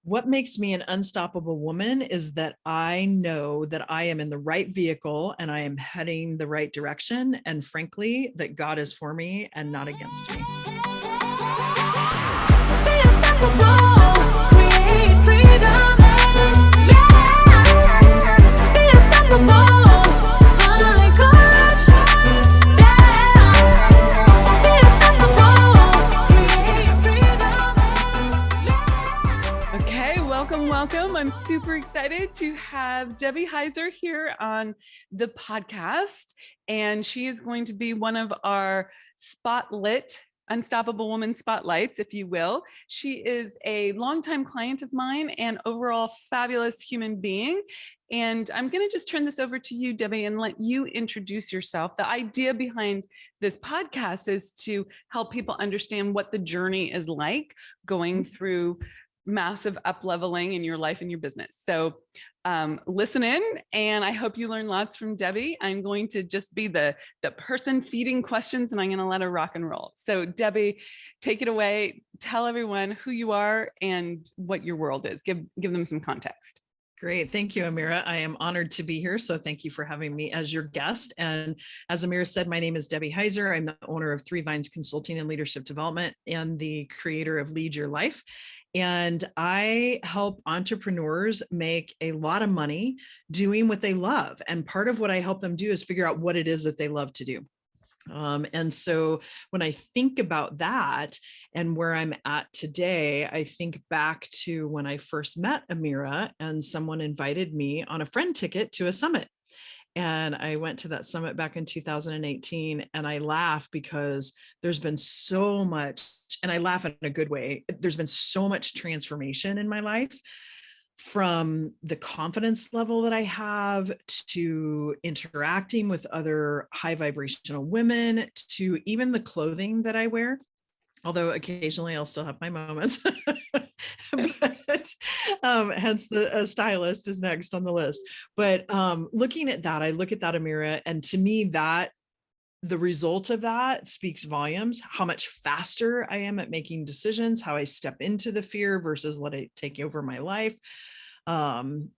What makes me an unstoppable woman is that I know that I am in the right vehicle and I am heading the right direction. And frankly, that God is for me and not against me. Welcome. I'm super excited to have Debbie Heiser here on the podcast, and she is going to be one of our spotlit Unstoppable Woman spotlights, if you will. She is a longtime client of mine and overall fabulous human being. And I'm going to just turn this over to you, Debbie, and let you introduce yourself. The idea behind this podcast is to help people understand what the journey is like going through massive up-leveling in your life and your business. So listen in, and I hope you learn lots from Debbie. I'm going to just be the person feeding questions, and I'm going to let her rock and roll. So Debbie, take it away. Tell everyone who you are and what your world is. Give them some context. Great. Thank you, Amira. I am honored to be here. So thank you for having me as your guest. And as Amira said, my name is Debbie Heiser. I'm the owner of Three Vines Consulting and Leadership Development and the creator of Lead Your Life. And I help entrepreneurs make a lot of money doing what they love. And part of what I help them do is figure out what it is that they love to do. And so when I think about that and where I'm at today, I think back to when I first met Amira and someone invited me on a friend ticket to a summit. And I went to that summit back in 2018, and I laugh because there's been so much, and I laugh in a good way. There's been so much transformation in my life, from the confidence level that I have to interacting with other high vibrational women to even the clothing that I wear. Although occasionally I'll still have my moments, but hence the stylist is next on the list. But looking at that, I look at that, Amira, and to me, that the result of that speaks volumes, how much faster I am at making decisions, how I step into the fear versus let it take over my life.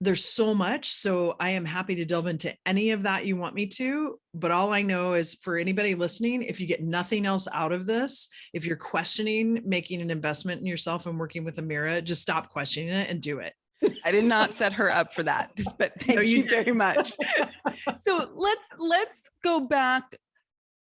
There's so much. So I am happy to delve into any of that you want me to, but all I know is for anybody listening, if you get nothing else out of this, if you're questioning making an investment in yourself and working with Amira, just stop questioning it and do it. I did not set her up for that, but thank you very much. So let's go back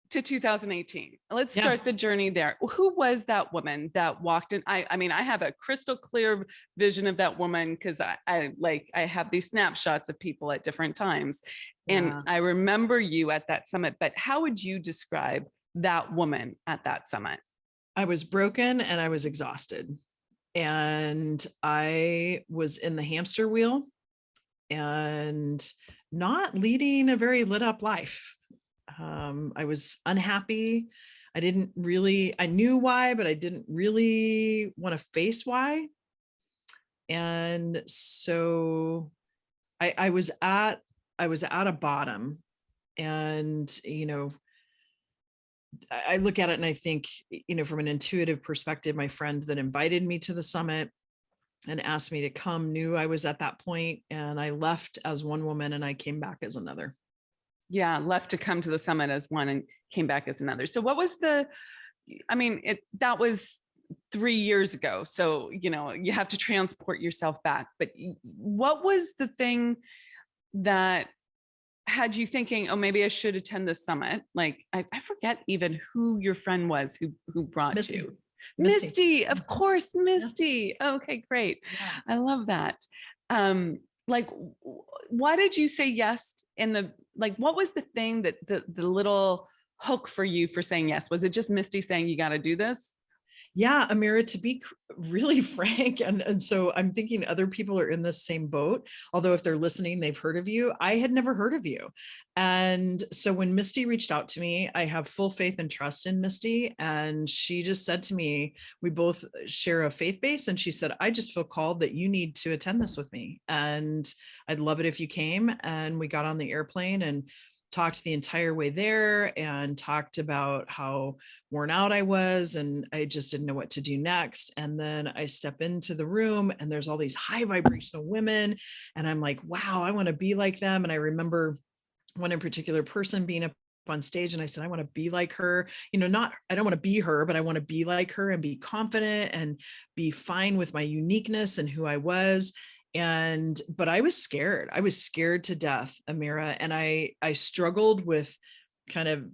to 2018. Let's start the journey there. Who was that woman that walked in? I mean, I have a crystal clear vision of that woman because I have these snapshots of people at different times. And I remember you at that summit, but how would you describe that woman at that summit? I was broken and I was exhausted. And I was in the hamster wheel and not leading a very lit up life. I was unhappy. I knew why, but I didn't really want to face why. And so I was at a bottom, and, I look at it and I think, from an intuitive perspective, my friend that invited me to the summit and asked me to come knew I was at that point, and I left as one woman and I came back as another. Yeah, left to come to the summit as one and came back as another. So what was that was 3 years ago. So, you have to transport yourself back. But what was the thing that had you thinking, oh, maybe I should attend this summit? Like, I forget even who your friend was who brought Misty. you. Misty, of course, Misty. Yeah. Okay, great. Yeah. I love that. Why did you say yes what was the thing that the little hook for you for saying yes? Was it just Misty saying, you got to do this? Yeah, Amira, to be really frank, and so I'm thinking other people are in this same boat, although if they're listening, they've heard of you. I had never heard of you. And so when Misty reached out to me, I have full faith and trust in Misty. And she just said to me, we both share a faith base. And she said, I just feel called that you need to attend this with me. And I'd love it if you came. And we got on the airplane, and talked the entire way there and talked about how worn out I was, and I just didn't know what to do next. And then I step into the room and there's all these high vibrational women, and I'm like, wow, I want to be like them. And I remember one in particular person being up on stage, and I said, I want to be like her, I don't want to be her, but I want to be like her and be confident and be fine with my uniqueness and who I was. But I was scared. I was scared to death, Amira. And I struggled with kind of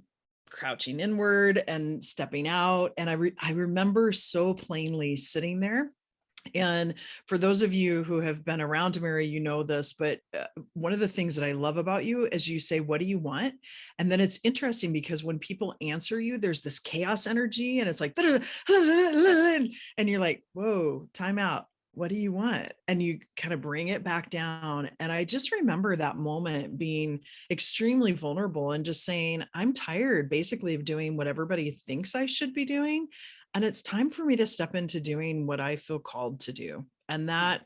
crouching inward and stepping out. And I remember so plainly sitting there. And for those of you who have been around Amira, you know this, but one of the things that I love about you is you say, what do you want? And then it's interesting because when people answer you, there's this chaos energy and it's like, and you're like, whoa, time out. What do you want? And you kind of bring it back down. And I just remember that moment being extremely vulnerable and just saying, I'm tired basically of doing what everybody thinks I should be doing. And it's time for me to step into doing what I feel called to do. And that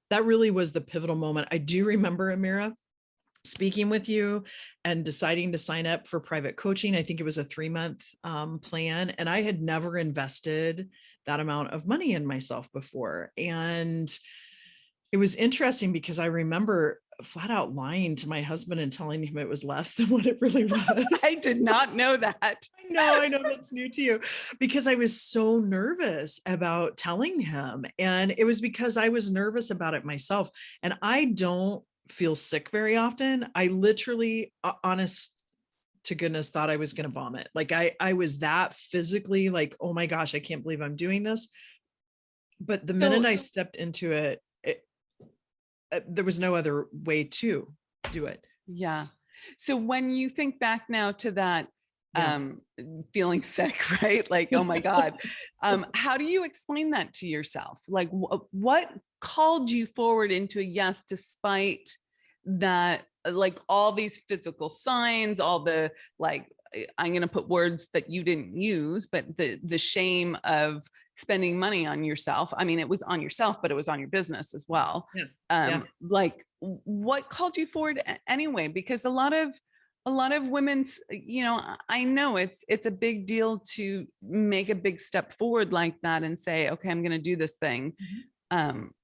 really was the pivotal moment. I do remember, Amira, speaking with you and deciding to sign up for private coaching. I think it was a 3-month plan. And I had never invested that amount of money in myself before. And it was interesting because I remember flat out lying to my husband and telling him it was less than what it really was. I did not know that. I know that's new to you, because I was so nervous about telling him. And it was because I was nervous about it myself. And I don't feel sick very often. I literally, honest to goodness, thought I was going to vomit. Like I was that physically like, oh my gosh, I can't believe I'm doing this. But the minute I stepped into it, there was no other way to do it. Yeah. So when you think back now to that, feeling sick, right? Like, oh my God. How do you explain that to yourself? Like what called you forward into a yes, despite that, like all these physical signs, all the, like, I'm going to put words that you didn't use, but the shame of spending money on yourself. I mean, it was on yourself, but it was on your business as well. Like what called you forward anyway? Because a lot of women's, I know it's a big deal to make a big step forward like that and say, okay, I'm going to do this thing.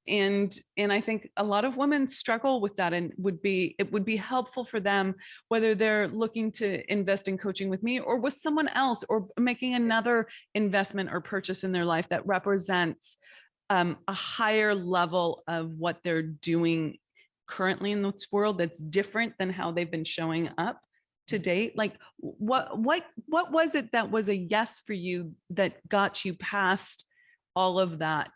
And I think a lot of women struggle with that, and it would be helpful for them, whether they're looking to invest in coaching with me or with someone else, or making another investment or purchase in their life that represents a higher level of what they're doing currently in this world that's different than how they've been showing up to date. Like what was it that was a yes for you that got you past all of that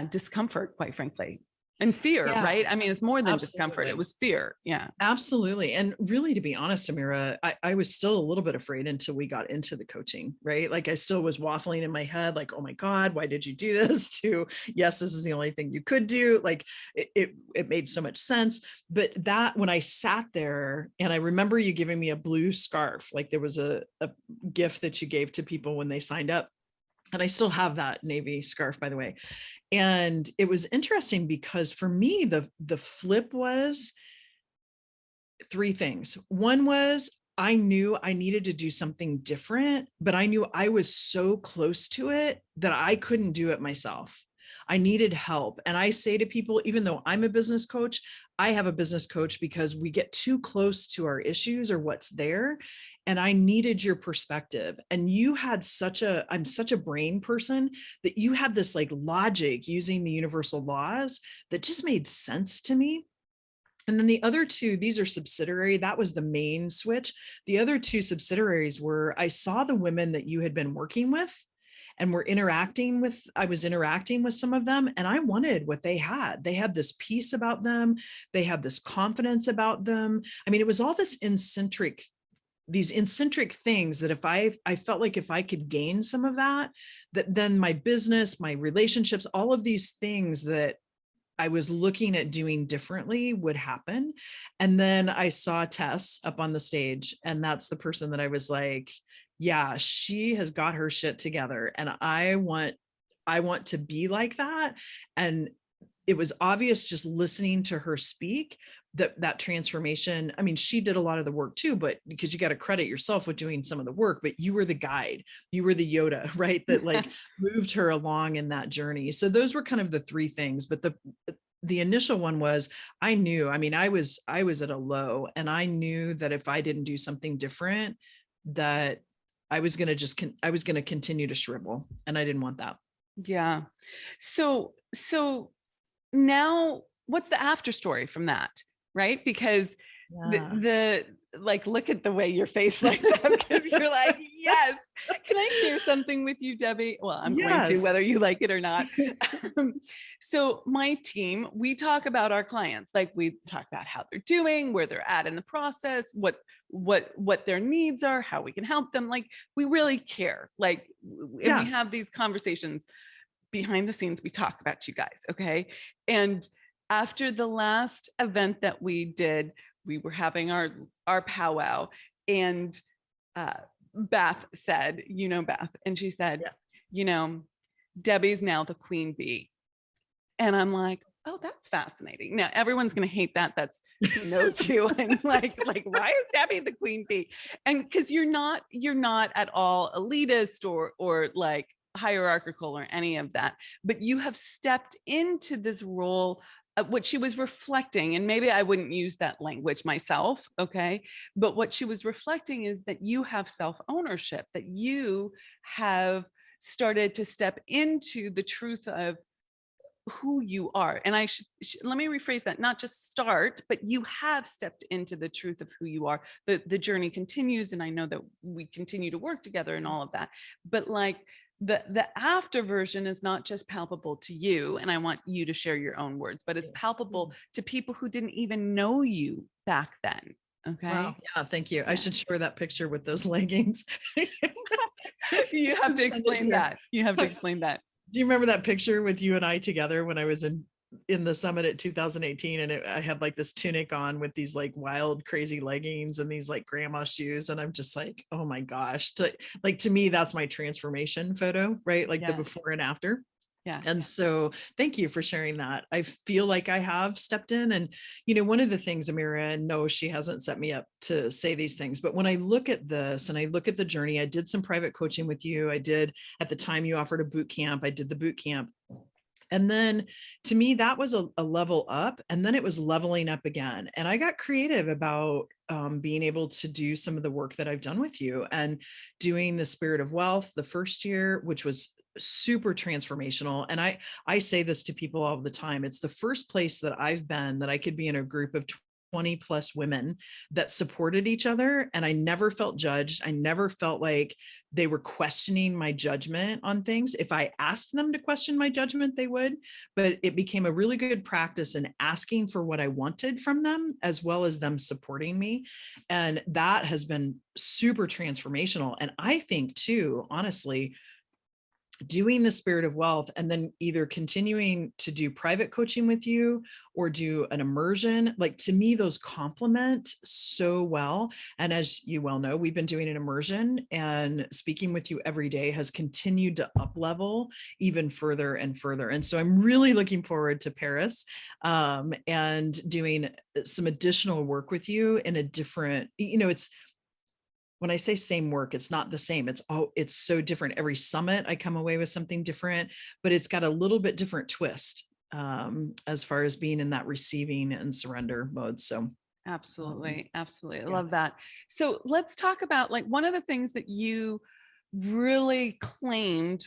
discomfort, quite frankly, and fear, right? I mean, it's more than discomfort. It was fear. Yeah, absolutely. And really, to be honest, Amira, I was still a little bit afraid until we got into the coaching, right? Like I still was waffling in my head, like, oh my God, why did you do this? To, yes, this is the only thing you could do. Like it made so much sense. But that, when I sat there, and I remember you giving me a blue scarf, like there was a gift that you gave to people when they signed up. And I still have that navy scarf, by the way. And it was interesting because for me, the flip was 3 things. One was I knew I needed to do something different, but I knew I was so close to it that I couldn't do it myself. I needed help. And I say to people, even though I'm a business coach, I have a business coach because we get too close to our issues or what's there. And I needed your perspective. And you had I'm such a brain person that you had this like logic using the universal laws that just made sense to me. And then the other 2, these are subsidiary. That was the main switch. The other 2 subsidiaries were, I saw the women that you had been working with and I was interacting with some of them, and I wanted what they had. They had this peace about them. They had this confidence about them. I mean, it was all these eccentric things that if I felt like if I could gain some of that then my business, my relationships, all of these things that I was looking at doing differently would happen. And then I saw Tess up on the stage, and that's the person that I was like, yeah, she has got her shit together. And I want to be like that. And it was obvious just listening to her speak that transformation. I mean, she did a lot of the work too, but because you got to credit yourself with doing some of the work, but you were the guide, you were the Yoda, right? That like moved her along in that journey. So those were kind of the three things. But the initial one was, I knew, I mean, I was at a low, and I knew that if I didn't do something different, that I was going to continue to shrivel, and I didn't want that. Yeah. So now what's the after story from that? Right? Because the like, look at the way your face lights up, because you're like, yes. Can I share something with you, Debbie? Well, I'm going to, whether you like it or not. So my team, we talk about our clients, like we talk about how they're doing, where they're at in the process, what their needs are, how we can help them. Like, we really care. Like, and we have these conversations behind the scenes. We talk about you guys. Okay. And after the last event that we did, we were having our powwow, and Beth said, Beth, and she said, Debbie's now the queen bee. And I'm like, oh, that's fascinating. Now everyone's going to hate that. That's who knows you. And like, why is Debbie the queen bee? And because you're not at all elitist or like hierarchical or any of that, but you have stepped into this role. What she was reflecting, and maybe I wouldn't use that language myself, okay, but what she was reflecting is that you have self-ownership, that you have started to step into the truth of who you are. And I should let me rephrase that, not just start, but you have stepped into the truth of who you are. The journey continues, and I know that we continue to work together and all of that, but like, the after version is not just palpable to you, and I want you to share your own words, but it's palpable to people who didn't even know you back then. Okay. Wow. Yeah. Thank you. I should share that picture with those leggings. You have to explain that. You have to explain that. Do you remember that picture with you and I together when I was in the summit at 2018, and I had like this tunic on with these like wild, crazy leggings and these like grandma shoes. And I'm just like, oh my gosh, to me, that's my transformation photo, right? Like the before and after. Yeah. And so thank you for sharing that. I feel like I have stepped in, and, one of the things, Amira, and no, she hasn't set me up to say these things, but when I look at this and I look at the journey, I did some private coaching with you. I did, at the time you offered a boot camp, I did the boot camp. And then to me, that was a level up, and then it was leveling up again. And I got creative about being able to do some of the work that I've done with you, and doing the Spirit of Wealth the first year, which was super transformational. And I say this to people all the time. It's the first place that I've been that I could be in a group of 20 plus women that supported each other. And I never felt judged. I never felt like they were questioning my judgment on things. If I asked them to question my judgment, they would, but it became a really good practice in asking for what I wanted from them, as well as them supporting me. And that has been super transformational. And I think too, honestly, doing the Spirit of Wealth and then either continuing to do private coaching with you or do an immersion, like, to me, those complement so well. And as you well know, we've been doing an immersion, and speaking with you every day has continued to up level even further and further. And so I'm really looking forward to Paris and doing some additional work with you in a different, it's, when I say same work, it's not the same. It's so different. Every summit, I come away with something different, but it's got a little bit different twist as far as being in that receiving and surrender mode. So absolutely. I love that. So let's talk about, like, one of the things that you really claimed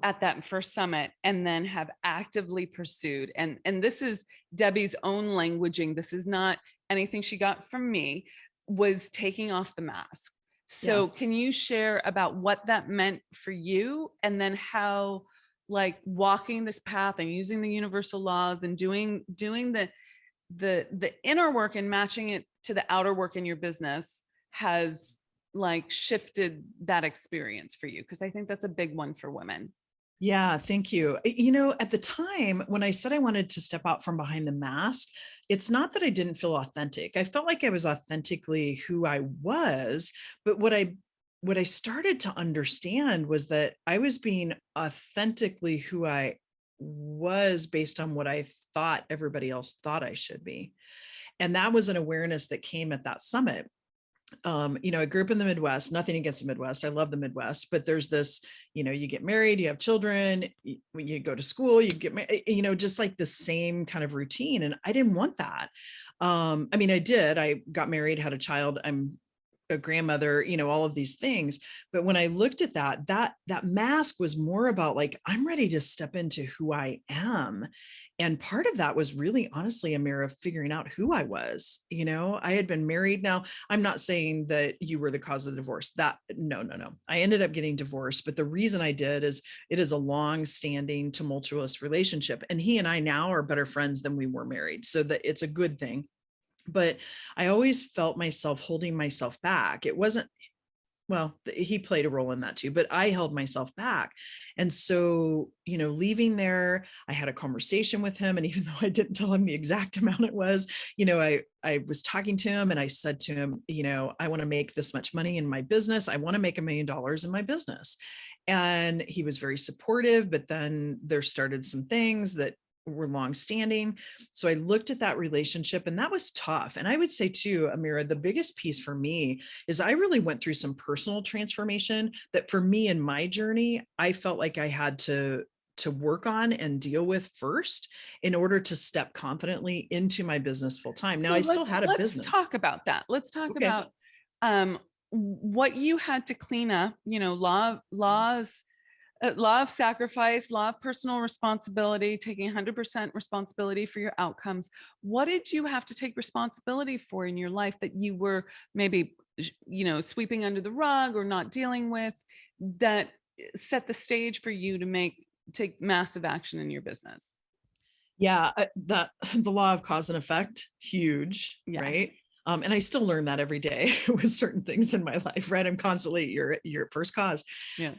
at that first summit and then have actively pursued. And this is Debbie's own languaging. This is not anything she got from me, was taking off the mask. So can you share about what that meant for you, and then how, like, walking this path and using the universal laws and doing the inner work and matching it to the outer work in your business has, like, shifted that experience for you? Because I think that's a big one for women. Yeah, thank you. At the time when I said I wanted to step out from behind the mask, it's not that I didn't feel authentic. I felt like I was authentically who I was, but what I started to understand was that I was being authentically who I was based on what I thought everybody else thought I should be. And that was an awareness that came at that summit. I grew up in the Midwest, nothing against the Midwest. I love the Midwest, but there's this, you get married, you have children, you go to school, you get married, just like the same kind of routine. And I didn't want that. I got married, had a child. I'm a grandmother, all of these things. But when I looked at that mask was more about like, I'm ready to step into who I am. And part of that was really, honestly, Amira, figuring out who I was. I had been married. Now, I'm not saying that you were the cause of the divorce. No. I ended up getting divorced. But the reason I did is it is a long-standing, tumultuous relationship. And he and I now are better friends than we were married. So that it's a good thing. But I always felt myself holding myself back. It wasn't, well, he played a role in that too, but I held myself back. And so, leaving there, I had a conversation with him. And even though I didn't tell him the exact amount it was, I was talking to him and I said to him, I want to make this much money in my business. I want to make $1 million in my business. And he was very supportive, but then there started some things that were long-standing. So I looked at that relationship and that was tough. And I would say too, Amira, the biggest piece for me is I really went through some personal transformation that for me in my journey, I felt like I had to work on and deal with first in order to step confidently into my business full time. Now I still had a business. Let's talk about that. Let's talk about what you had to clean up, law of sacrifice, law of personal responsibility, taking 100% responsibility for your outcomes. What did you have to take responsibility for in your life that you were maybe, sweeping under the rug or not dealing with, that set the stage for you to take massive action in your business? Yeah, the law of cause and effect, huge, right? And I still learn that every day with certain things in my life, right? I'm constantly your first cause. Yeah.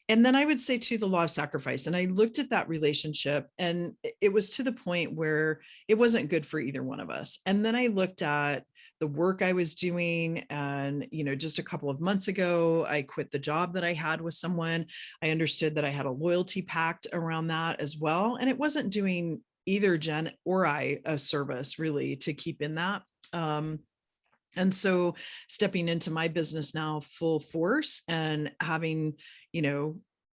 And then I would say too, the law of sacrifice. And I looked at that relationship and it was to the point where it wasn't good for either one of us. And then I looked at the work I was doing. And, just a couple of months ago, I quit the job that I had with someone. I understood that I had a loyalty pact around that as well. And it wasn't doing either Jen or I a service really to keep in that. And so stepping into my business now full force and having,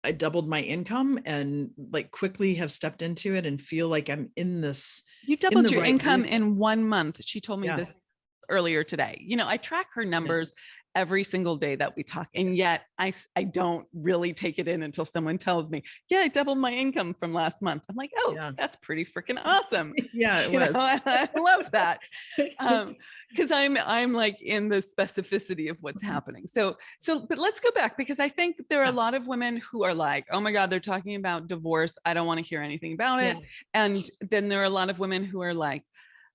I doubled my income and like quickly have stepped into it and feel like I'm in this. You doubled your income in 1 month. She told me this earlier today. I track her numbers every single day that we talk. And yet I don't really take it in until someone tells me, I doubled my income from last month. I'm like, that's pretty freaking awesome. It was. I love that. Because I'm like in the specificity of what's happening. So, but let's go back, because I think there are a lot of women who are like, oh my God, they're talking about divorce. I don't want to hear anything about it. And then there are a lot of women who are like,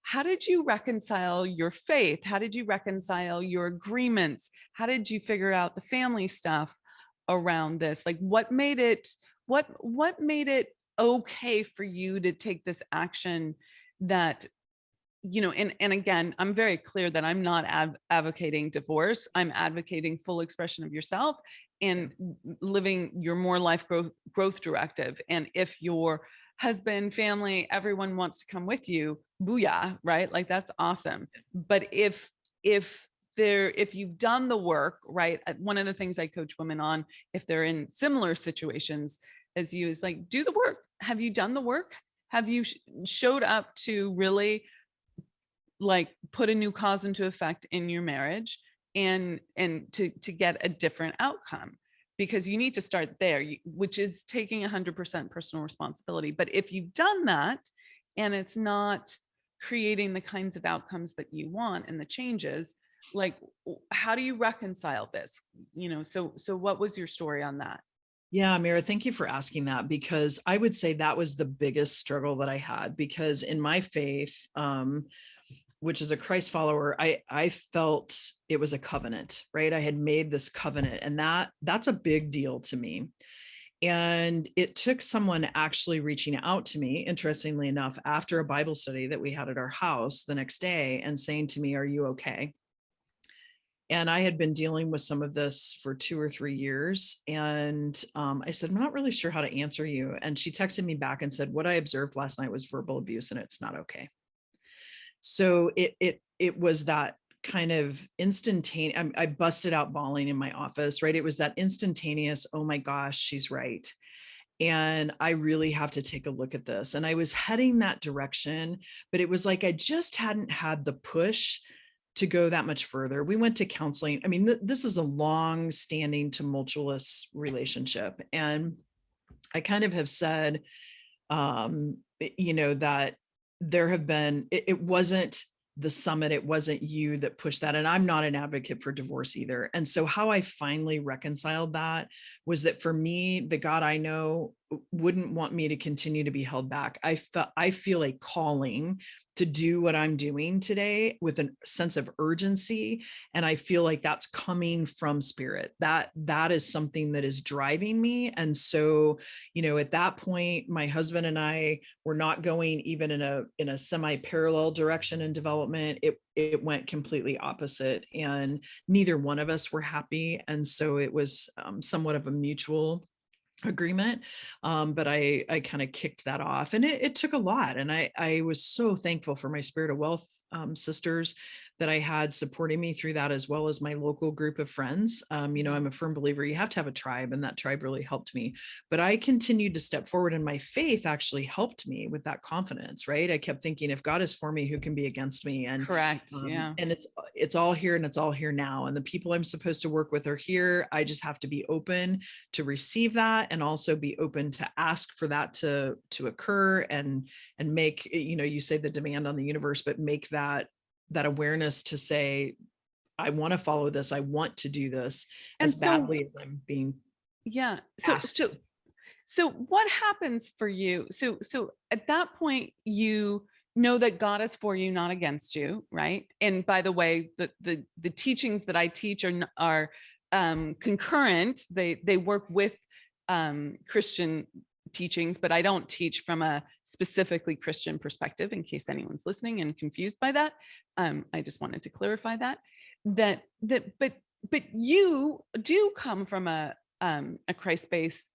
how did you reconcile your faith? How did you reconcile your agreements? How did you figure out the family stuff around this? Like what made it okay for you to take this action that, and again, I'm very clear that I'm not advocating divorce. I'm advocating full expression of yourself and living your more life growth directive. And if your husband, family, everyone wants to come with you, booyah, right? Like that's awesome. But if you've done the work, right? One of the things I coach women on, if they're in similar situations as you, is like, do the work. Have you done the work? Have you showed up to really like put a new cause into effect in your marriage and to get a different outcome? Because you need to start there, which is taking 100% personal responsibility. But if you've done that and it's not creating the kinds of outcomes that you want and the changes, like, how do you reconcile this? So what was your story on that? Yeah, Amira, thank you for asking that, because I would say that was the biggest struggle that I had, because in my faith, which is a Christ follower, I felt it was a covenant, right? I had made this covenant, and that's a big deal to me. And it took someone actually reaching out to me, interestingly enough, after a Bible study that we had at our house the next day and saying to me, "Are you okay?" And I had been dealing with some of this for 2 or 3 years. And I said, I'm not really sure how to answer you. And she texted me back and said, what I observed last night was verbal abuse and it's not okay. So it was that kind of instantaneous. I busted out bawling in my office, right? It was that instantaneous, oh my gosh, she's right. And I really have to take a look at this. And I was heading that direction, but it was like I just hadn't had the push to go that much further. We went to counseling. I mean, this is a long-standing tumultuous relationship. And I kind of have said, that there have been, it wasn't the summit, it wasn't you that pushed that. And I'm not an advocate for divorce either. And so how I finally reconciled that was that for me, the God I know wouldn't want me to continue to be held back. I feel a calling to do what I'm doing today with a sense of urgency. And I feel like that's coming from spirit. That is something that is driving me. And so, at that point, my husband and I were not going even in a semi-parallel direction in development. It went completely opposite, and neither one of us were happy. And so it was somewhat of a mutual agreement. But I kind of kicked that off, and it took a lot. And I was so thankful for my Spirit of Wealth sisters that I had supporting me through that, as well as my local group of friends. I'm a firm believer, you have to have a tribe, and that tribe really helped me. But I continued to step forward, and my faith actually helped me with that confidence, right? I kept thinking, if God is for me, who can be against me? And Correct. Yeah. And it's all here, and it's all here now. And the people I'm supposed to work with are here. I just have to be open to receive that, and also be open to ask for that to occur, and make, you say the demand on the universe, but make that awareness to say, I want to follow this. I want to do this as badly as I'm being asked. So what happens for you? So at that point, you know that God is for you, not against you, right? And by the way, the teachings that I teach are concurrent. They work with Christian teachings, but I don't teach from a specifically Christian perspective, in case anyone's listening and confused by that. I just wanted to clarify but you do come from a Christ-based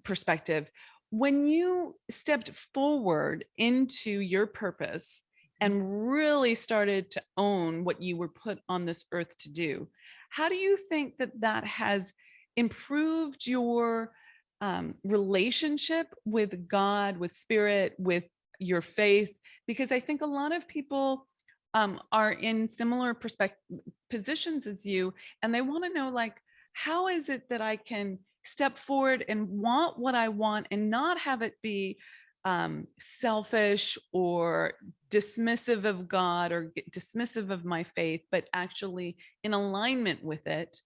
perspective. When you stepped forward into your purpose and really started to own what you were put on this earth to do, how do you think that has improved your relationship with God, with spirit, with your faith? Because I think a lot of people are in similar positions as you, and they want to know, like, how is it that I can step forward and want what I want and not have it be selfish or dismissive of God or dismissive of my faith, but actually in alignment with it.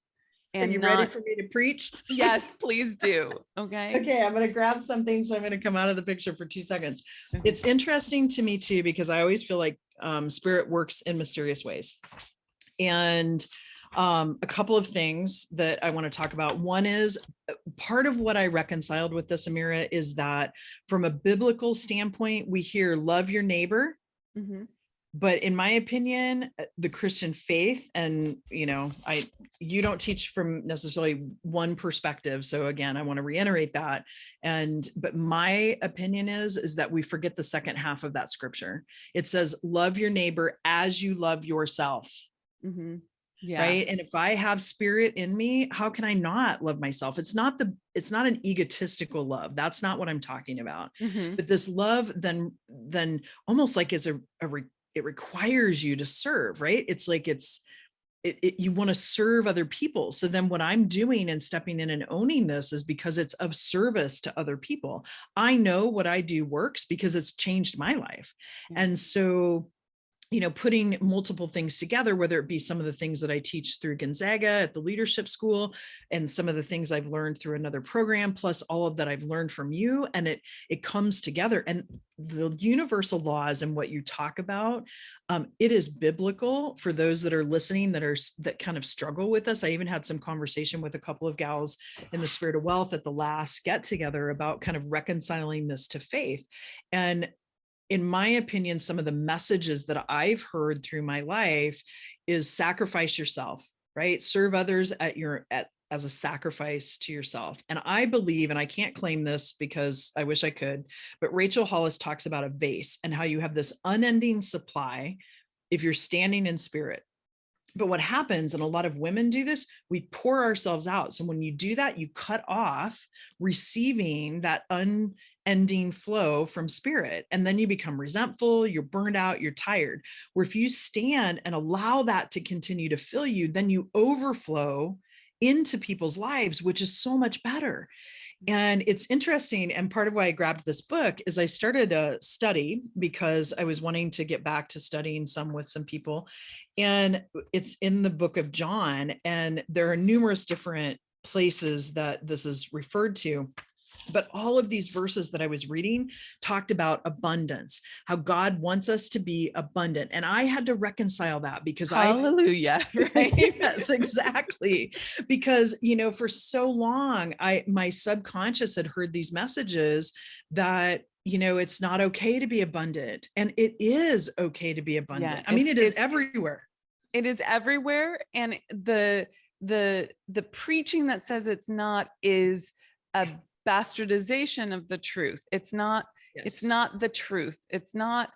And are you ready for me to preach? Yes, please do. Okay. Okay, I'm going to grab something. So I'm going to come out of the picture for 2 seconds. It's interesting to me too, because I always feel like spirit works in mysterious ways. And a couple of things that I want to talk about. One is part of what I reconciled with this, Amira, is that from a biblical standpoint, we hear love your neighbor. Mm-hmm. But in my opinion, the Christian faith, and you don't teach from necessarily one perspective. So again, I want to reiterate that. But my opinion is that we forget the second half of that scripture. It says, love your neighbor as you love yourself. Mm-hmm. Yeah. Right. And if I have spirit in me, how can I not love myself? It's not an egotistical love. That's not what I'm talking about. Mm-hmm. But this love then almost like is it requires you to serve, right? It's like you want to serve other people. So then what I'm doing and stepping in and owning this is because it's of service to other people. I know what I do works because it's changed my life. Mm-hmm. And so putting multiple things together, whether it be some of the things that I teach through Gonzaga at the leadership school, and some of the things I've learned through another program, plus all of that I've learned from you, and it comes together. And the universal laws and what you talk about, it is biblical for those that are listening, that kind of struggle with this. I even had some conversation with a couple of gals in the Spirit of Wealth at the last get together about kind of reconciling this to faith. And in my opinion, some of the messages that I've heard through my life is sacrifice yourself, right? Serve others as a sacrifice to yourself. And I believe, and I can't claim this because I wish I could, but Rachel Hollis talks about a vase and how you have this unending supply if you're standing in spirit. But what happens, and a lot of women do this, we pour ourselves out. So when you do that, you cut off receiving that unending flow from spirit. And then you become resentful, you're burned out, you're tired. Where if you stand and allow that to continue to fill you, then you overflow into people's lives, which is so much better. And it's interesting. And part of why I grabbed this book is I started a study because I was wanting to get back to studying some with some people. And it's in the book of John. And there are numerous different places that this is referred to. But all of these verses that I was reading talked about abundance, how God wants us to be abundant. And I had to reconcile that because hallelujah, right? Yes, exactly. Because, for so long, my subconscious had heard these messages that, it's not okay to be abundant. And it is okay to be abundant. Yeah, I mean, it is everywhere. It is everywhere. And the preaching that says it's not is a bastardization of the truth. It's not, it's not the truth. It's not,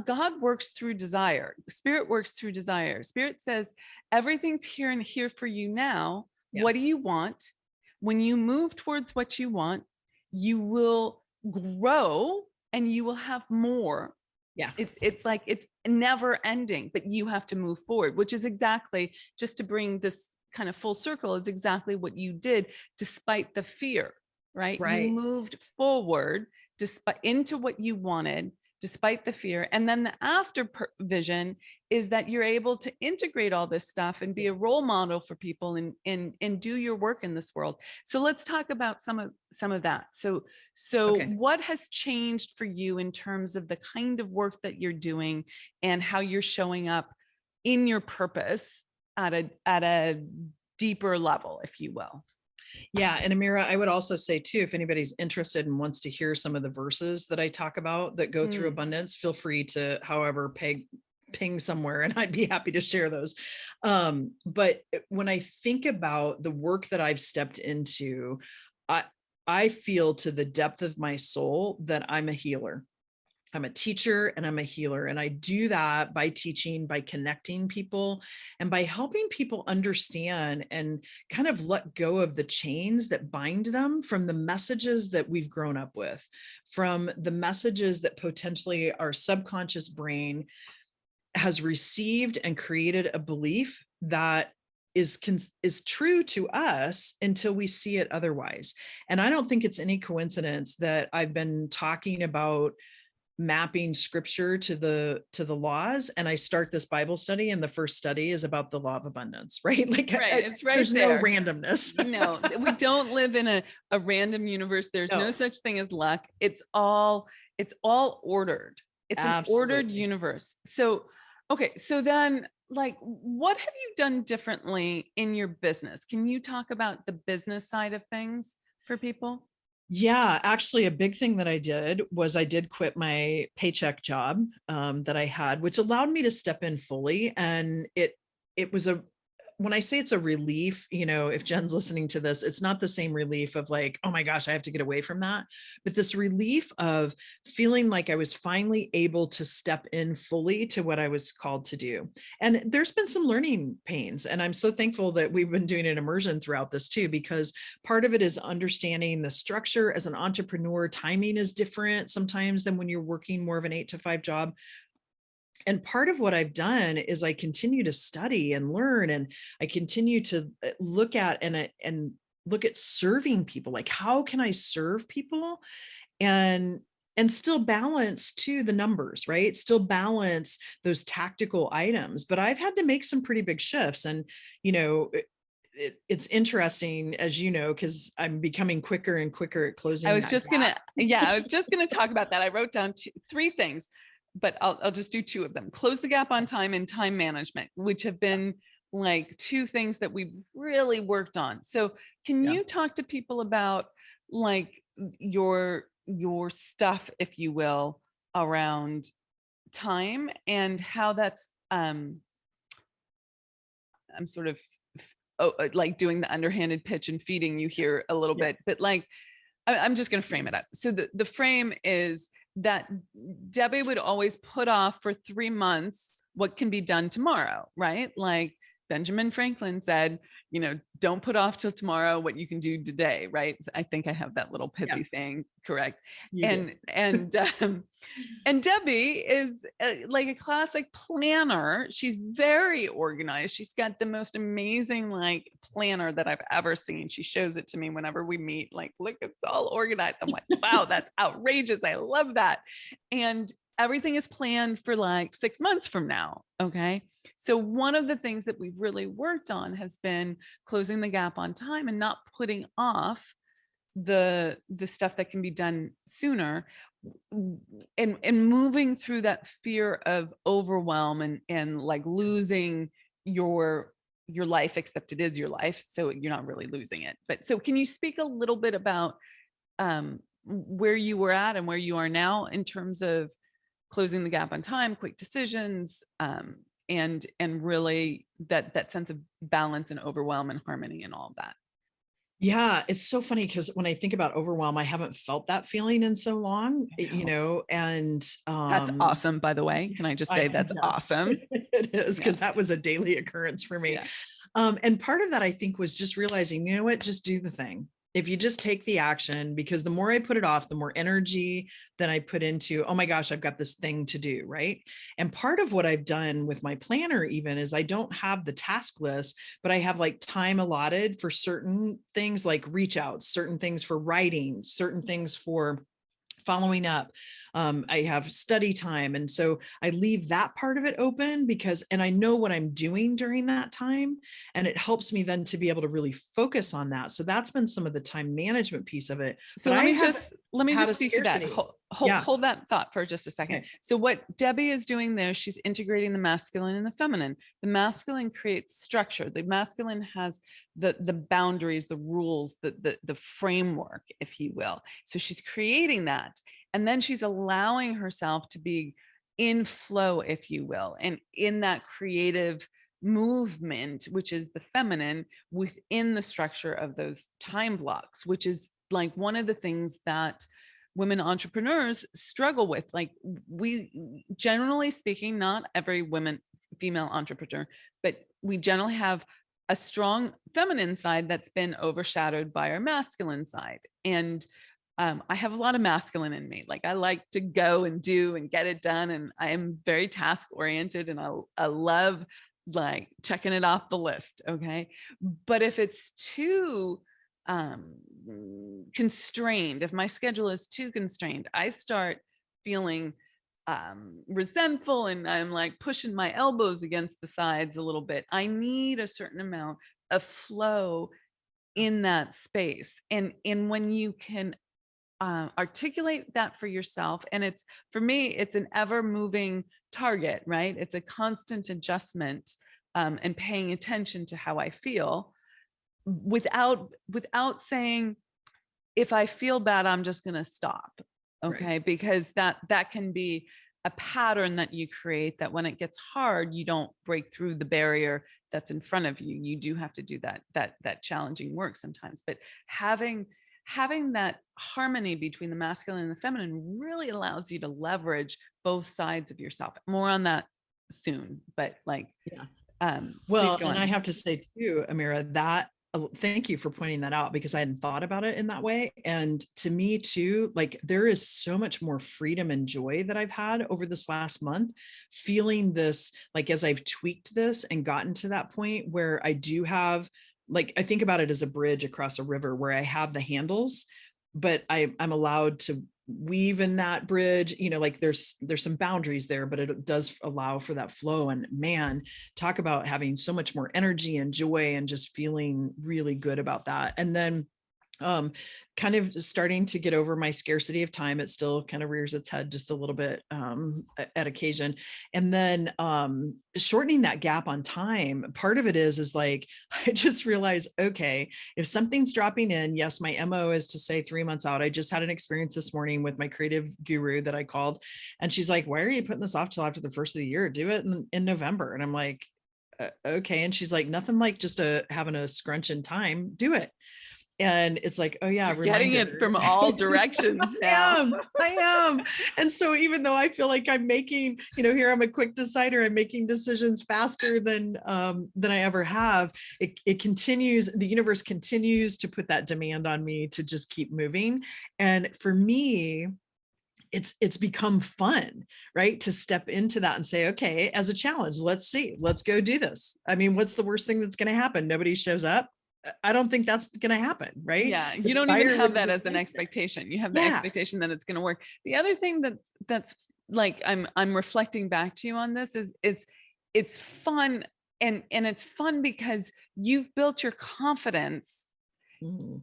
God works through desire. Spirit works through desire. Spirit says, everything's here and here for you now. Yeah. What do you want? When you move towards what you want, you will grow and you will have more. Yeah. It's like, it's never ending, but you have to move forward, which is exactly, just to bring this kind of full circle, is exactly what you did despite the fear, right? You moved forward despite into what you wanted, despite the fear. And then the after vision is that you're able to integrate all this stuff and be a role model for people and do your work in this world. So let's talk about some of that. So what has changed for you in terms of the kind of work that you're doing and how you're showing up in your purpose at a deeper level, if you will? Yeah. And Amira, I would also say too, if anybody's interested and wants to hear some of the verses that I talk about that go through abundance, feel free to, however, ping somewhere, and I'd be happy to share those. But when I think about the work that I've stepped into, I feel to the depth of my soul that I'm a healer. I'm a teacher and I'm a healer. And I do that by teaching, by connecting people, and by helping people understand and kind of let go of the chains that bind them from the messages that we've grown up with, from the messages that potentially our subconscious brain has received and created a belief that is true to us until we see it otherwise. And I don't think it's any coincidence that I've been talking about mapping scripture to the laws, and I start this Bible study, and the first study is about the law of abundance, right? Like, it's right there's there. No randomness. No, we don't live in a random universe. There's no such thing as luck. It's all ordered. It's Absolutely. An ordered universe. So, okay. So then, like, what have you done differently in your business? Can you talk about the business side of things for people? Yeah, actually, a big thing that I did was I did quit my paycheck job that I had, which allowed me to step in fully. And it was when I say it's a relief, if Jen's listening to this, it's not the same relief of like, oh my gosh, I have to get away from that. But this relief of feeling like I was finally able to step in fully to what I was called to do. And there's been some learning pains. And I'm so thankful that we've been doing an immersion throughout this too, because part of it is understanding the structure. As an entrepreneur, timing is different sometimes than when you're working more of an 8-to-5 job. And part of what I've done is I continue to study and learn, and I continue to look at and look at serving people. Like, how can I serve people and still balance to the numbers, right? Still balance those tactical items. But I've had to make some pretty big shifts. And, it's interesting, as you know, because I'm becoming quicker and quicker at closing. I was just gonna talk about that. I wrote down 3 things, but I'll just do 2 of them. Close the gap on time and time management, which have been like 2 things that we've really worked on. So can you talk to people about like your stuff, if you will, around time and how that's I'm sort of like doing the underhanded pitch and feeding you here a little bit, but like, I'm just going to frame it up. So the frame is that Debbie would always put off for 3 months what can be done tomorrow, right? Like Benjamin Franklin said, you know, don't put off till tomorrow what you can do today, right? So I think I have that little pithy saying correct. And Debbie is like a classic planner. She's very organized. She's got the most amazing like planner that I've ever seen. She shows it to me whenever we meet, like, look, it's all organized. I'm like, wow, that's outrageous. I love that. And everything is planned for like 6 months from now. Okay. So one of the things that we've really worked on has been closing the gap on time and not putting off the stuff that can be done sooner, and moving through that fear of overwhelm and like losing your life, except it is your life, so you're not really losing it. But so can you speak a little bit about where you were at and where you are now in terms of closing the gap on time, quick decisions, and really that sense of balance and overwhelm and harmony and all of that? Yeah, it's so funny because when I think about overwhelm, I haven't felt that feeling in so long, you know, and that's awesome, by the way. Can I just say that's awesome? It is, because that was a daily occurrence for me. And part of that, I think, was just realizing, you know what, just do the thing. If you just take the action, because the more I put it off, the more energy that I put into, oh my gosh, I've got this thing to do, right? And part of what I've done with my planner even is I don't have the task list, but I have like time allotted for certain things, like reach outs, certain things for writing, certain things for following up. I have study time. And so I leave that part of it open because, and I know what I'm doing during that time. And it helps me then to be able to really focus on that. So that's been some of the time management piece of it. So let me just speak to that. Hold that thought for just a second. Okay. So what Debbie is doing there, she's integrating the masculine and the feminine. The masculine creates structure. The masculine has the boundaries, the rules, the framework, if you will. So she's creating that. And then she's allowing herself to be in flow, if you will, and in that creative movement, which is the feminine, within the structure of those time blocks, which is like one of the things that women entrepreneurs struggle with. Like, we, generally speaking, not every female entrepreneur, but we generally have a strong feminine side that's been overshadowed by our masculine side. And I have a lot of masculine in me. Like, I like to go and do and get it done. And I am very task oriented, and I love like checking it off the list. Okay. But if it's too constrained, if my schedule is too constrained, I start feeling resentful, and I'm like pushing my elbows against the sides a little bit. I need a certain amount of flow in that space. And when you can articulate that for yourself. And it's, for me, it's an ever moving target, right? It's a constant adjustment, and paying attention to how I feel without saying, if I feel bad, I'm just going to stop. Okay. Right. Because that can be a pattern that you create, that when it gets hard, you don't break through the barrier that's in front of you. You do have to do that challenging work sometimes, but having that harmony between the masculine and the feminine really allows you to leverage both sides of yourself. More on that soon, but like, well, and I have to say too, Amira, that thank you for pointing that out, because I hadn't thought about it in that way. And to me too, like, there is so much more freedom and joy that I've had over this last month, feeling this, like, as I've tweaked this and gotten to that point where I do have, like, I think about it as a bridge across a river where I have the handles, but I'm allowed to weave in that bridge, you know, like there's some boundaries there, but it does allow for that flow. And man, talk about having so much more energy and joy and just feeling really good about that. And then kind of starting to get over my scarcity of time. It still kind of rears its head just a little bit at occasion. And then shortening that gap on time. Part of it is like, I just realized, okay, if something's dropping in, yes, my MO is to say 3 months out. I just had an experience this morning with my creative guru that I called, and she's like, why are you putting this off till after the first of the year? Do it in November. And I'm like, Okay. And she's like, nothing like just having a scrunch-in time, do it. And it's like, oh yeah, You're getting it reminder. from all directions now. I am. And so even though I feel like I'm making, here I'm a quick decider, I'm making decisions faster than I ever have. It continues, the universe continues to put that demand on me to just keep moving. And for me, it's become fun, right? To step into that and say, okay, as a challenge, let's go do this. I mean, what's the worst thing that's going to happen? Nobody shows up. I don't think that's going to happen, right? Yeah, you don't even have that as an expectation. You have the expectation that it's going to work. The other thing that's like I'm reflecting back to you on this is it's fun, and it's fun because you've built your confidence in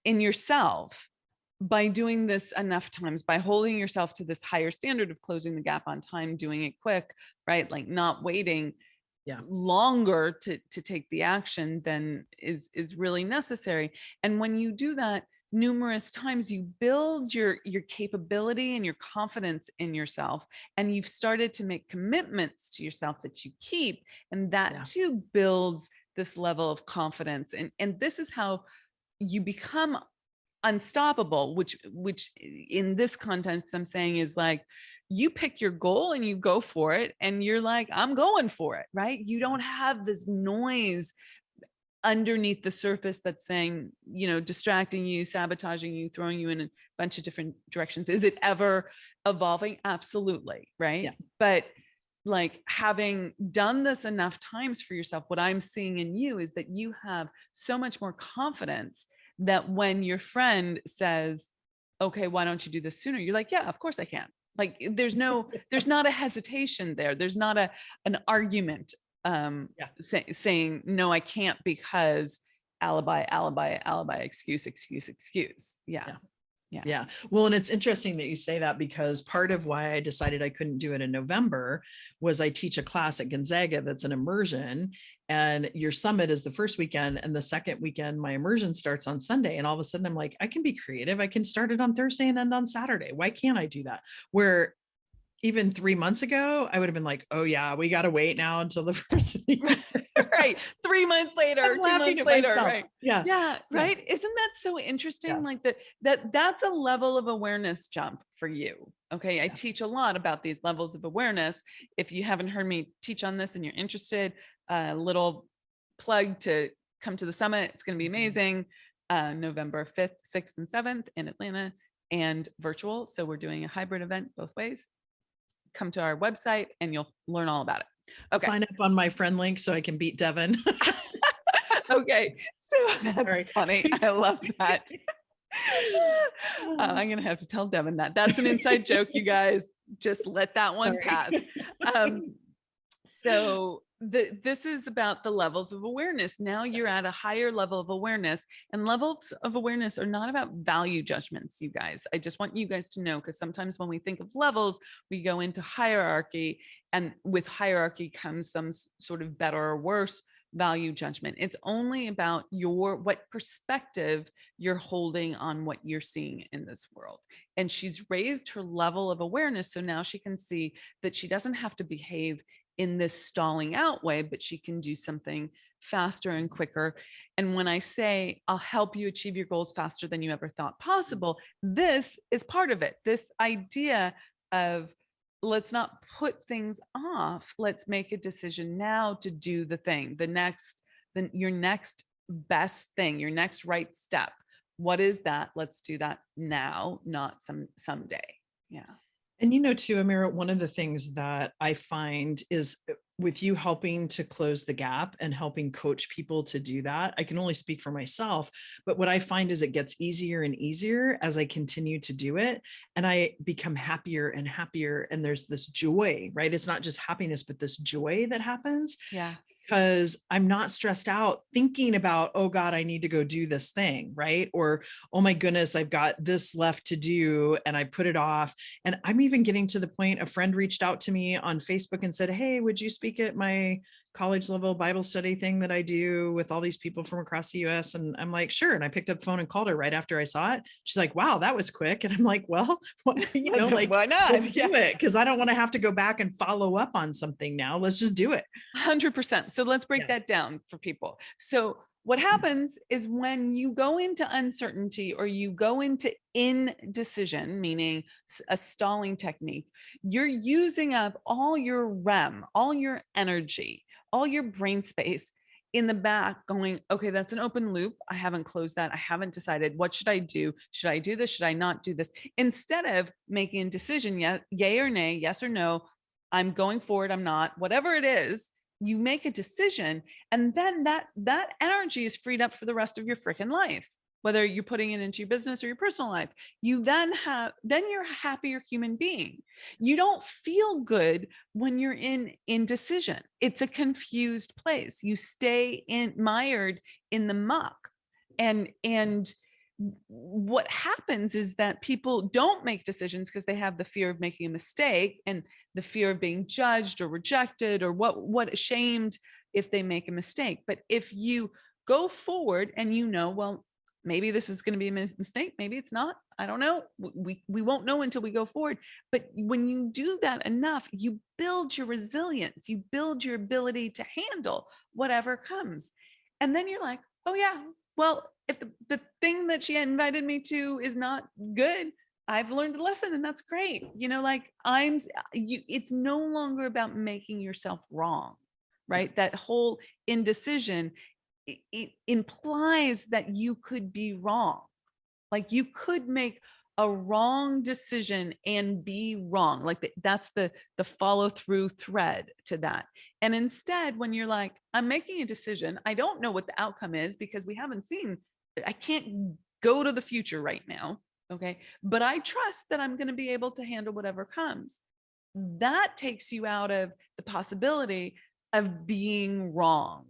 yourself by doing this enough times, by holding yourself to this higher standard of closing the gap on time, doing it quick, right? Like not waiting longer to take the action than is really necessary. And when you do that numerous times, you build your capability and your confidence in yourself, and you've started to make commitments to yourself that you keep, and that too builds this level of confidence. And this is how you become unstoppable, which in this context I'm saying is like, you pick your goal and you go for it, and you're like, I'm going for it, right? You don't have this noise underneath the surface that's saying, distracting you, sabotaging you, throwing you in a bunch of different directions. Is it ever evolving? Absolutely, right? But like, having done this enough times for yourself, what I'm seeing in you is that you have so much more confidence that when your friend says, okay, why don't you do this sooner? You're like, yeah, of course I can. Like, there's not a hesitation there. There's not an argument saying, no, I can't because alibi, excuse. Yeah. Well, and it's interesting that you say that, because part of why I decided I couldn't do it in November was I teach a class at Gonzaga that's an immersion, and your summit is the first weekend, and the second weekend my immersion starts on Sunday. And all of a sudden I'm like, I can be creative. I can start it on Thursday and end on Saturday. Why can't I do that? Where even 3 months ago, I would have been like, oh yeah, we got to wait now until the first of the year. Right. 3 months later, 2 months later. Right. Yeah. Right. Yeah. Isn't that so interesting? Yeah. Like that's a level of awareness jump for you. Okay. Yeah. I teach a lot about these levels of awareness. If you haven't heard me teach on this and you're interested, a little plug to come to the summit. It's going to be amazing. November 5th, 6th, and 7th in Atlanta, and virtual. So we're doing a hybrid event both ways. Come to our website and you'll learn all about it. Okay. Sign up on my friend link so I can beat Devin. Okay. So that's funny. I love that. I'm going to have to tell Devin that. That's an inside joke, you guys. Just let that one pass. So this is about the levels of awareness. Now you're at a higher level of awareness, and levels of awareness are not about value judgments, you guys. I just want you guys to know, because sometimes when we think of levels, we go into hierarchy, and with hierarchy comes some sort of better or worse value judgment. It's only about what perspective you're holding on what you're seeing in this world. And she's raised her level of awareness, so now she can see that she doesn't have to behave in this stalling out way, but she can do something faster and quicker. And when I say I'll help you achieve your goals faster than you ever thought possible, this is part of it. This idea of, let's not put things off. Let's make a decision now to do the thing, your next best thing, your next right step. What is that? Let's do that now, not someday. Yeah. And too, Amira, one of the things that I find is with you helping to close the gap and helping coach people to do that, I can only speak for myself, but what I find is it gets easier and easier as I continue to do it. And I become happier and happier. And there's this joy, right? It's not just happiness, but this joy that happens. Yeah. Because I'm not stressed out thinking about, oh God, I need to go do this thing, right? Or, oh my goodness, I've got this left to do and I put it off. And I'm even getting to the point, a friend reached out to me on Facebook and said, hey, would you speak at my college level Bible study thing that I do with all these people from across the US. And I'm like, sure. And I picked up the phone and called her right after I saw it. She's like, wow, that was quick. And I'm like, well, like, why not? let's do it. Cause I don't want to have to go back and follow up on something now. Let's just do it. 100%. So let's break that down for people. So what happens is when you go into uncertainty or you go into indecision, meaning a stalling technique, you're using up all your REM, all your energy, all your brain space in the back going, okay, that's an open loop. I haven't closed that. I haven't decided what should I do? Should I do this? Should I not do this? Instead of making a decision, yay or nay, yes or no, I'm going forward, I'm not, whatever it is, you make a decision, and then that energy is freed up for the rest of your freaking life, whether you're putting it into your business or your personal life. You then you're a happier human being. You don't feel good when you're in indecision. It's a confused place. You stay mired in the muck. And what happens is that people don't make decisions because they have the fear of making a mistake and the fear of being judged or rejected or what shamed if they make a mistake. But if you go forward and well, maybe this is going to be a mistake, maybe it's not, I don't know, we won't know until we go forward. But when you do that enough, you build your resilience, you build your ability to handle whatever comes. And then you're like, oh yeah, well, if the thing that she invited me to is not good, I've learned a lesson, and that's great. It's no longer about making yourself wrong, right? That whole indecision, it implies that you could be wrong. Like you could make a wrong decision and be wrong. Like that's the follow through thread to that. And instead, when you're like, I'm making a decision, I don't know what the outcome is because I can't go to the future right now. Okay. But I trust that I'm going to be able to handle whatever comes. That takes you out of the possibility of being wrong.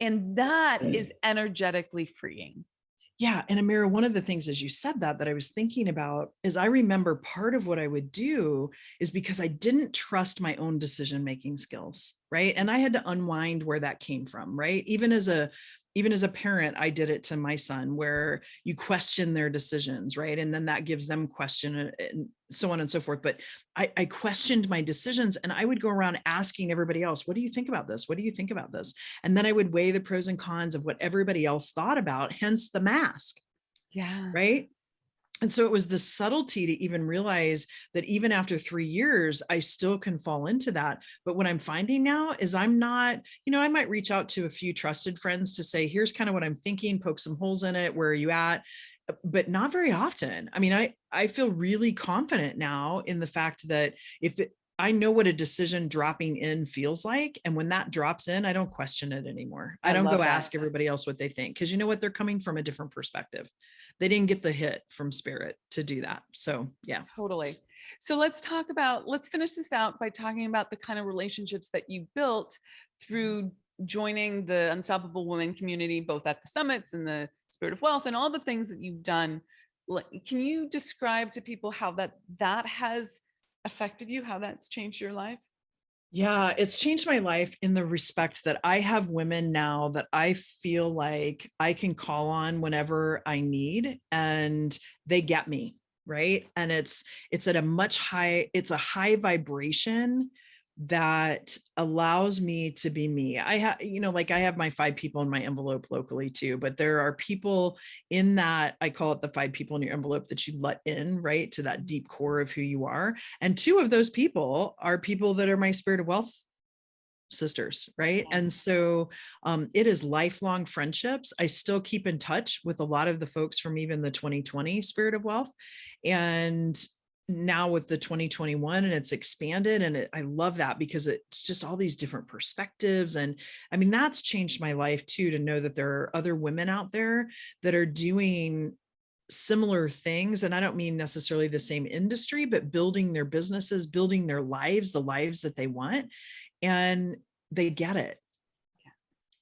And that is energetically freeing. Yeah. And Amira, one of the things as you said that I was thinking about is I remember part of what I would do is because I didn't trust my own decision-making skills, right? And I had to unwind where that came from, right? Even as a parent, I did it to my son where you question their decisions, right? And then that gives them question and so on and so forth. But I questioned my decisions and I would go around asking everybody else, what do you think about this? What do you think about this? And then I would weigh the pros and cons of what everybody else thought about, hence the mask. Yeah. Right. And so it was the subtlety to even realize that even after 3 years, I still can fall into that. But what I'm finding now is I'm not, I might reach out to a few trusted friends to say, here's kind of what I'm thinking, poke some holes in it. Where are you at? But not very often. I mean, I feel really confident now in the fact that I know what a decision dropping in feels like. And when that drops in, I don't question it anymore. I don't go ask everybody else what they think. Because you know what? They're coming from a different perspective. They didn't get the hit from spirit to do that. So yeah. Totally. So let's finish this out by talking about the kind of relationships that you built through joining the Unstoppable Women community, both at the summits and the Spirit of Wealth and all the things that you've done. Can you describe to people how that has affected you, how that's changed your life? Yeah, it's changed my life in the respect that I have women now that I feel like I can call on whenever I need and they get me, right? And it's at it's a high vibration that allows me to be me. I have my 5 people in my envelope locally too, but there are people in that, I call it the 5 people in your envelope that you let in, right, to that deep core of who you are. And 2 of those people are people that are my Spirit of Wealth sisters, right? And so it is lifelong friendships. I still keep in touch with a lot of the folks from even the 2020 Spirit of Wealth. And now with the 2021 and it's expanded and I love that because it's just all these different perspectives. And I mean, that's changed my life too, to know that there are other women out there that are doing similar things. And I don't mean necessarily the same industry, but building their businesses, building their lives, the lives that they want, and they get it.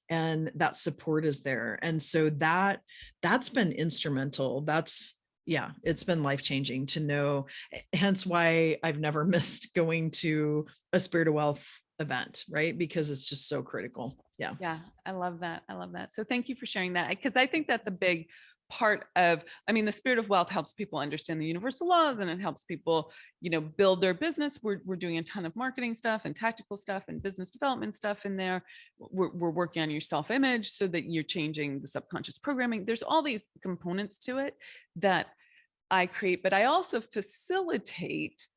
And that support is there. And so that's been instrumental. It's been life-changing to know, hence why I've never missed going to a Spirit of Wealth event, right? Because it's just so critical. Yeah. Yeah, I love that. I love that. So thank you for sharing that, because I think that's a big part of, I mean, the Spirit of Wealth helps people understand the universal laws, and it helps people, build their business. We're doing a ton of marketing stuff and tactical stuff and business development stuff in there. We're working on your self-image so that you're changing the subconscious programming. There's all these components to it that I create, but I also facilitate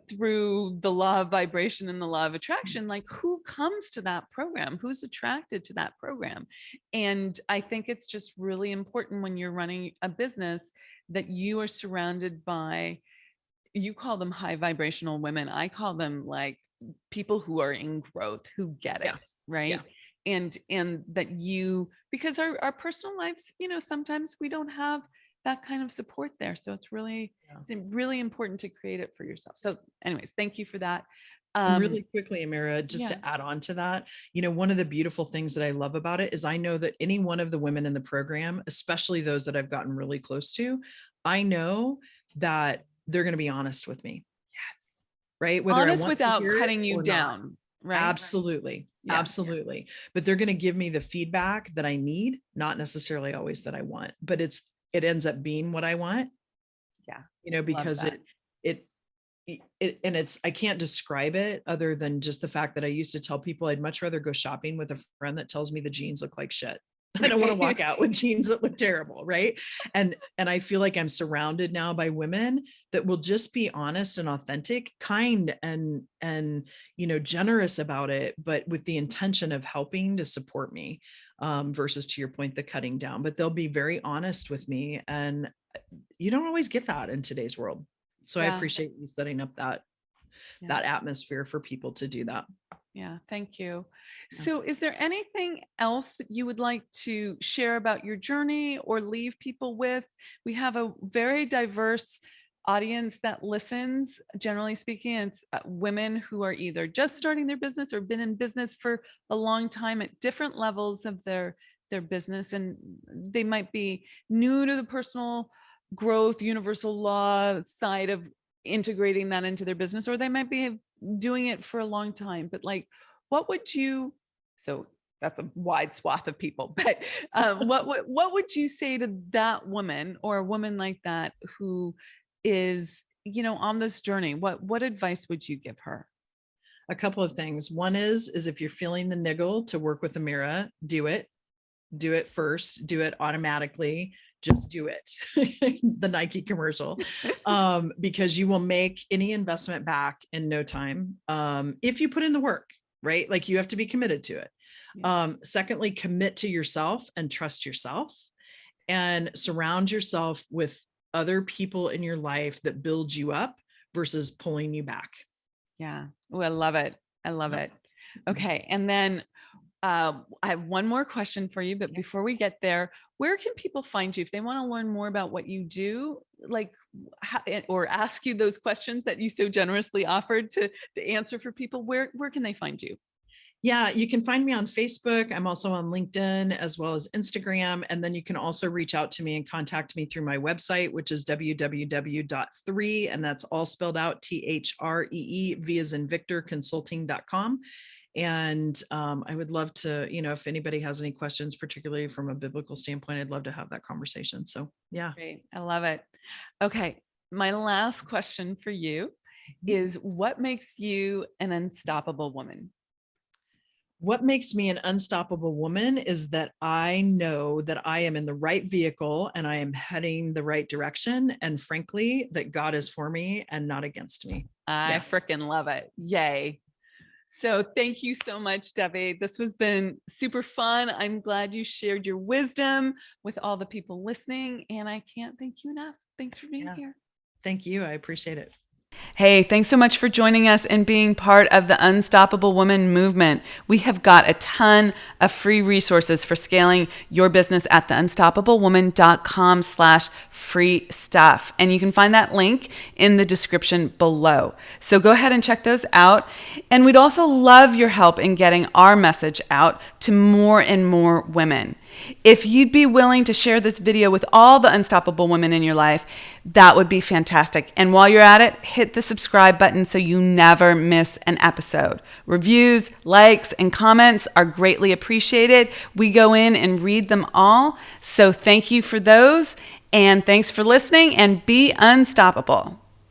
through the law of vibration and the law of attraction, like who comes to that program, who's attracted to that program. And I think it's just really important when you're running a business that you are surrounded by, you call them high vibrational women, I call them like people who are in growth, who get it, right? And that because our personal lives, sometimes we don't have that kind of support there. So it's really important to create it for yourself. So anyways, thank you for that. Really quickly, Amira, just to add on to that, one of the beautiful things that I love about it is I know that any one of the women in the program, especially those that I've gotten really close to, I know that they're going to be honest with me. Yes. Right. Whether honest without cutting you down. Not. Right. Absolutely. Yeah. Absolutely. But they're going to give me the feedback that I need, not necessarily always that I want, but it ends up being what I want. Yeah. Because I can't describe it other than just the fact that I used to tell people I'd much rather go shopping with a friend that tells me the jeans look like shit. I don't want to walk out with jeans that look terrible. Right. And I feel like I'm surrounded now by women that will just be honest and authentic, kind and generous about it, but with the intention of helping to support me, versus, to your point, the cutting down, but they'll be very honest with me. And you don't always get that in today's world. So I appreciate you setting up that atmosphere for people to do that. Yeah. Thank you. So is there anything else that you would like to share about your journey or leave people with? We have a very diverse audience that listens. Generally speaking, it's women who are either just starting their business or been in business for a long time at different levels of their business. And they might be new to the personal growth, universal law side of integrating that into their business, or they might be doing it for a long time. But like, so that's a wide swath of people, but what would you say to that woman or a woman like that who is, on this journey? What advice would you give her? A couple of things. One is if you're feeling the niggle to work with Amira, do it first, do it automatically. Just do it. The Nike commercial, because you will make any investment back in no time. If you put in the work, right? Like you have to be committed to it. Yeah. Secondly, commit to yourself and trust yourself, and surround yourself with other people in your life that build you up versus pulling you back. Yeah. Oh, I love it. I love it. Okay. And then I have one more question for you, but before we get there, where can people find you if they want to learn more about what you do, or ask you those questions that you so generously offered to answer for people? Where can they find you? Yeah, you can find me on Facebook. I'm also on LinkedIn as well as Instagram. And then you can also reach out to me and contact me through my website, which is www.3, and that's all spelled out, THREE, V as in Victor, consulting.com. And I would love to, if anybody has any questions, particularly from a biblical standpoint, I'd love to have that conversation. So yeah. Great. I love it. Okay. My last question for you is, what makes you an unstoppable woman? What makes me an unstoppable woman is that I know that I am in the right vehicle and I am heading the right direction. And frankly, that God is for me and not against me. I freaking love it. Yay. So thank you so much, Debbie. This has been super fun. I'm glad you shared your wisdom with all the people listening, and I can't thank you enough. Thanks for being here. Thank you. I appreciate it. Hey, thanks so much for joining us and being part of the Unstoppable Woman movement. We have got a ton of free resources for scaling your business at theunstoppablewoman.com/free stuff. And you can find that link in the description below. So go ahead and check those out. And we'd also love your help in getting our message out to more and more women. If you'd be willing to share this video with all the unstoppable women in your life, that would be fantastic. And while you're at it, hit the subscribe button so you never miss an episode. Reviews, likes, and comments are greatly appreciated. We go in and read them all. So thank you for those. And thanks for listening, and be unstoppable.